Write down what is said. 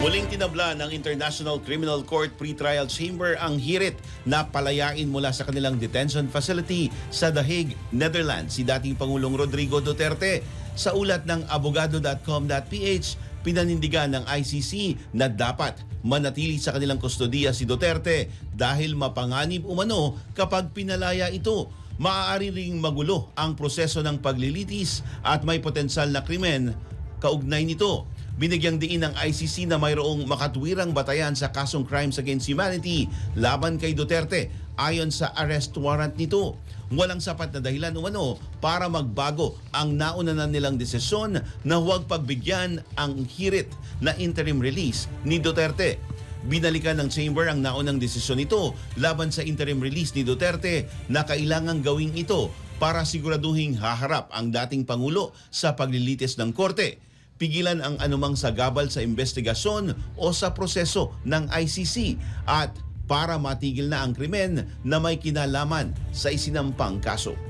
Muling tinabla ng International Criminal Court Pretrial Chamber ang hirit na palayain mula sa kanilang detention facility sa The Hague, Netherlands si dating Pangulong Rodrigo Duterte. Sa ulat ng abogado.com.ph, pinanindigan ng ICC na dapat manatili sa kanilang kustodiya si Duterte dahil mapanganib umano kapag pinalaya ito. Maaari ring magulo ang proseso ng paglilitis at may potensyal na krimen kaugnay nito. Binigyang diin ng ICC na mayroong makatwirang batayan sa kasong crimes against humanity laban kay Duterte ayon sa arrest warrant nito. Walang sapat na dahilan umano para magbago ang nauna na nilang desisyon na huwag pagbigyan ang hirit na interim release ni Duterte. Binalikan ng Chamber ang naunang desisyon nito laban sa interim release ni Duterte na kailangang gawin ito para siguraduhing haharap ang dating Pangulo sa paglilitis ng korte. Pigilan ang anumang sagabal sa investigasyon o sa proseso ng ICC at para matigil na ang krimen na may kinalaman sa isinampang kaso.